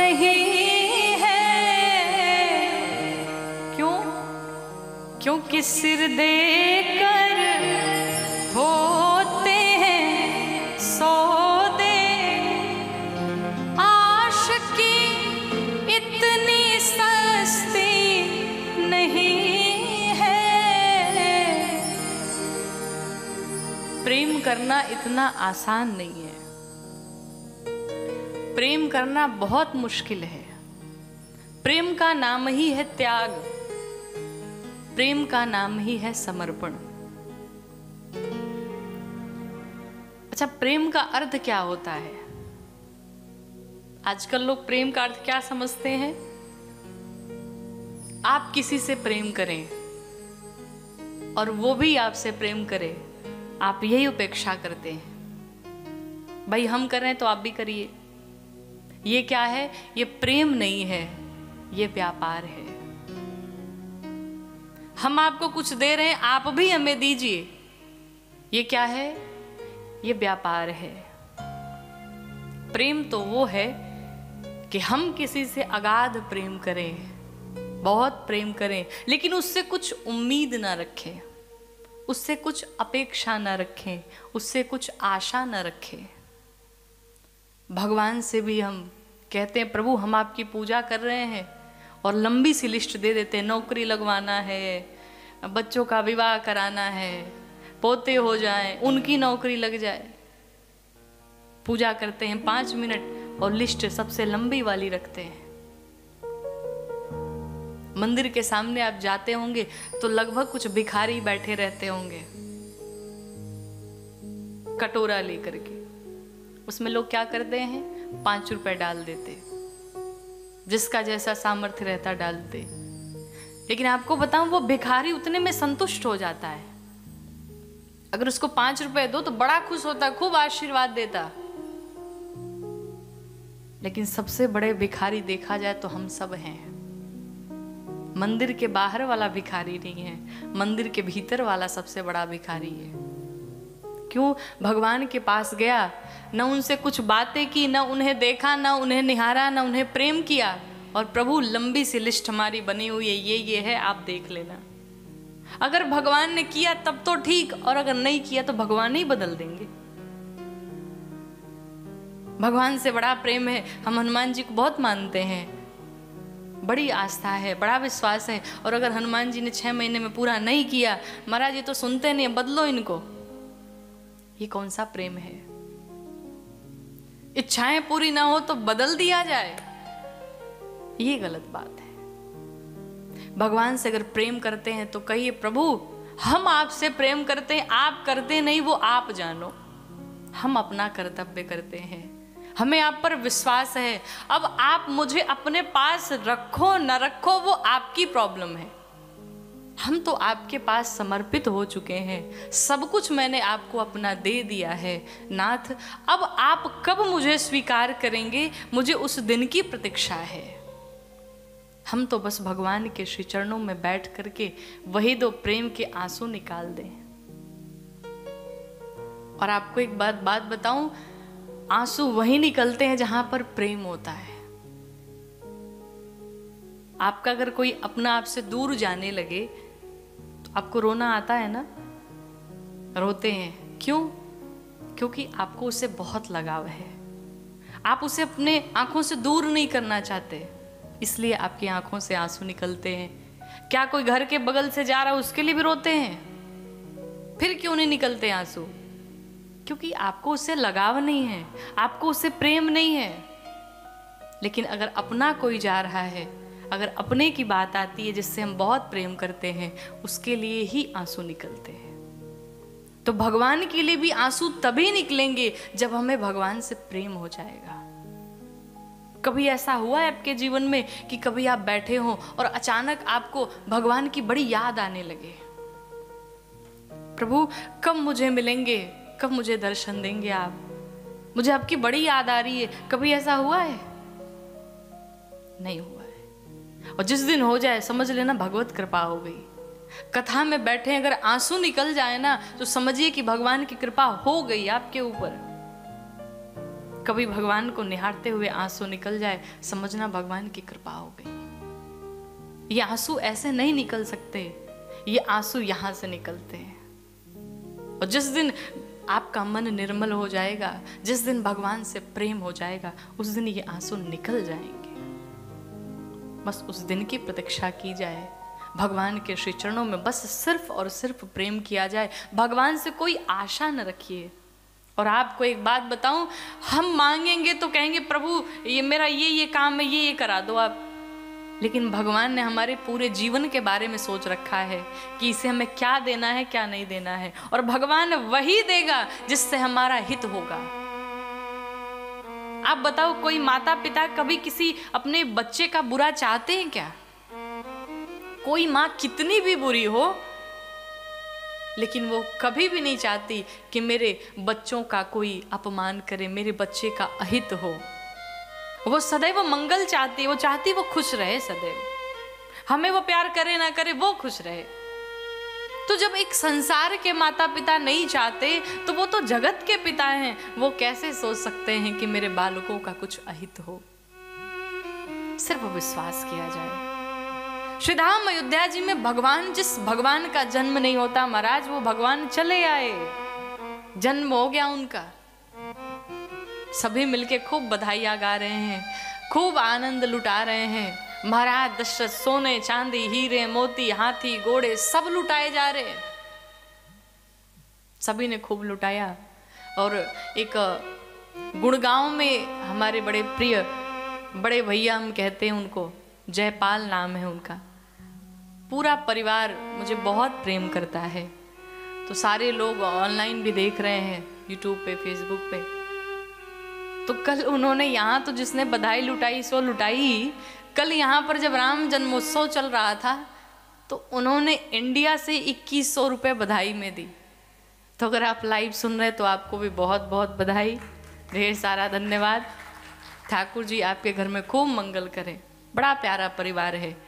नहीं है। क्यों? क्योंकि सिर देकर होते हैं सौदे, आशिकी इतनी सस्ती नहीं है। प्रेम करना इतना आसान नहीं है, प्रेम करना बहुत मुश्किल है। प्रेम का नाम ही है त्याग, प्रेम का नाम ही है समर्पण। अच्छा, प्रेम का अर्थ क्या होता है? आजकल लोग प्रेम का अर्थ क्या समझते हैं? आप किसी से प्रेम करें और वो भी आपसे प्रेम करे, आप यही उपेक्षा करते हैं। भाई हम कर रहे हैं तो आप भी करिए। ये क्या है? ये प्रेम नहीं है, ये व्यापार है। हम आपको कुछ दे रहे हैं, आप भी हमें दीजिए। ये क्या है? ये व्यापार है। प्रेम तो वो है कि हम किसी से अगाध प्रेम करें, बहुत प्रेम करें, लेकिन उससे कुछ उम्मीद ना रखें, उससे कुछ अपेक्षा ना रखें, उससे कुछ आशा ना रखें। भगवान से भी हम कहते हैं प्रभु हम आपकी पूजा कर रहे हैं, और लंबी सी लिस्ट दे देते हैं, नौकरी लगवाना है, बच्चों का विवाह कराना है, पोते हो जाएं, उनकी नौकरी लग जाए। पूजा करते हैं 5 मिनट और लिस्ट सबसे लंबी वाली रखते हैं। मंदिर के सामने आप जाते होंगे तो लगभग कुछ भिखारी बैठे रहते होंगे कटोरा लेकर के। उसमें लोग क्या करते हैं? 5 रुपए डाल देते, जिसका जैसा सामर्थ्य रहता डालते। लेकिन आपको बताऊं, वो भिखारी उतने में संतुष्ट हो जाता है। अगर उसको 5 रुपए दो तो बड़ा खुश होता, खूब आशीर्वाद देता। लेकिन सबसे बड़े भिखारी देखा जाए तो हम सब हैं। मंदिर के बाहर वाला भिखारी नहीं है, मंदिर के भीतर वाला सबसे बड़ा भिखारी है। क्यों? भगवान के पास गया, न उनसे कुछ बातें की, न उन्हें देखा, न उन्हें निहारा, न उन्हें प्रेम किया, और प्रभु लंबी सी लिस्ट हमारी बनी हुई है, ये है, आप देख लेना। अगर भगवान ने किया तब तो ठीक, और अगर नहीं किया तो भगवान ही बदल देंगे। भगवान से बड़ा प्रेम है। हम हनुमान जी को बहुत मानते हैं, बड़ी आस्था है, बड़ा विश्वास है, और अगर हनुमान जी ने 6 महीने में पूरा नहीं किया, महाराज ये तो सुनते नहीं, बदलो इनको। ये कौन सा प्रेम है? इच्छाएं पूरी ना हो तो बदल दिया जाए, ये गलत बात है। भगवान से अगर प्रेम करते हैं तो कहिए प्रभु हम आपसे प्रेम करते हैं, आप करते नहीं, वो आप जानो। हम अपना कर्तव्य करते हैं, हमें आप पर विश्वास है। अब आप मुझे अपने पास रखो न रखो वो आपकी प्रॉब्लम है। हम तो आपके पास समर्पित हो चुके हैं, सब कुछ मैंने आपको अपना दे दिया है नाथ। अब आप कब मुझे स्वीकार करेंगे, मुझे उस दिन की प्रतीक्षा है। हम तो बस भगवान के श्री चरणों में बैठ करके वही 2 प्रेम के आंसू निकाल दें। और आपको एक बात बताऊं, आंसू वही निकलते हैं जहां पर प्रेम होता है। आपका अगर कोई अपना आपसे दूर जाने लगे तो आपको रोना आता है ना? रोते हैं। क्यों? क्योंकि आपको उससे बहुत लगाव है, आप उसे अपने आंखों से दूर नहीं करना चाहते, इसलिए आपकी आंखों से आंसू निकलते हैं। क्या कोई घर के बगल से जा रहा है उसके लिए भी रोते हैं? फिर क्यों नहीं निकलते आंसू? क्योंकि आपको उससे लगाव नहीं है, आपको उससे प्रेम नहीं है। लेकिन अगर अपना कोई जा रहा है, अगर अपने की बात आती है जिससे हम बहुत प्रेम करते हैं, उसके लिए ही आंसू निकलते हैं। तो भगवान के लिए भी आंसू तभी निकलेंगे जब हमें भगवान से प्रेम हो जाएगा। कभी ऐसा हुआ है आपके जीवन में कि कभी आप बैठे हो और अचानक आपको भगवान की बड़ी याद आने लगे? प्रभु कब मुझे मिलेंगे, कब मुझे दर्शन देंगे आप, मुझे आपकी बड़ी याद आ रही है। कभी ऐसा हुआ है? नहीं हुआ है। और जिस दिन हो जाए समझ लेना भगवत कृपा हो गई। कथा में बैठे अगर आंसू निकल जाए ना तो समझिए कि भगवान की कृपा हो गई आपके ऊपर। कभी भगवान को निहारते हुए आंसू निकल जाए, समझना भगवान की कृपा हो गई। ये आंसू ऐसे नहीं निकल सकते, ये आंसू यहां से निकलते हैं। और जिस दिन आपका मन निर्मल हो जाएगा, जिस दिन भगवान से प्रेम हो जाएगा, उस दिन ये आंसू निकल जाएंगे। बस उस दिन की प्रतीक्षा की जाए, भगवान के श्री चरणों में बस सिर्फ और सिर्फ प्रेम किया जाए। भगवान से कोई आशा न रखिए। और आपको एक बात बताऊं, हम मांगेंगे तो कहेंगे प्रभु ये मेरा ये काम है, ये करा दो आप। लेकिन भगवान ने हमारे पूरे जीवन के बारे में सोच रखा है कि इसे हमें क्या देना है, क्या नहीं देना है। और भगवान वही देगा जिससे हमारा हित होगा। आप बताओ, कोई माता पिता कभी किसी अपने बच्चे का बुरा चाहते हैं क्या? कोई माँ कितनी भी बुरी हो, लेकिन वो कभी भी नहीं चाहती कि मेरे बच्चों का कोई अपमान करे, मेरे बच्चे का अहित हो। वो सदैव मंगल चाहती है, वो चाहती वो खुश रहे सदैव। हमें वो प्यार करे ना करे, वो खुश रहे। तो जब एक संसार के माता पिता नहीं चाहते, तो वो तो जगत के पिता हैं, वो कैसे सोच सकते हैं कि मेरे बालकों का कुछ अहित हो। सिर्फ विश्वास किया जाए। श्रीधाम अयोध्या जी में भगवान, जिस भगवान का जन्म नहीं होता महाराज, वो भगवान चले आए, जन्म हो गया उनका। सभी मिलके खूब बधाइयां गा रहे हैं, खूब आनंद लुटा रहे हैं। महाराज दशरथ सोने चांदी हीरे मोती हाथी घोड़े सब लुटाए जा रहे हैं। सभी ने खूब लुटाया। और एक गुड़गांव में हमारे बड़े प्रिय बड़े भैया, हम कहते हैं उनको, जयपाल नाम है उनका, पूरा परिवार मुझे बहुत प्रेम करता है। तो सारे लोग ऑनलाइन भी देख रहे हैं, यूट्यूब पे, फेसबुक पे। तो कल उन्होंने यहाँ, तो जिसने बधाई लुटाई सो लुटाई, कल यहाँ पर जब राम जन्मोत्सव चल रहा था तो उन्होंने इंडिया से 2100 रुपये बधाई में दी। तो अगर आप लाइव सुन रहे हैं तो आपको भी बहुत बहुत बधाई, ढेर सारा धन्यवाद। ठाकुर जी आपके घर में खूब मंगल करें। बड़ा प्यारा परिवार है।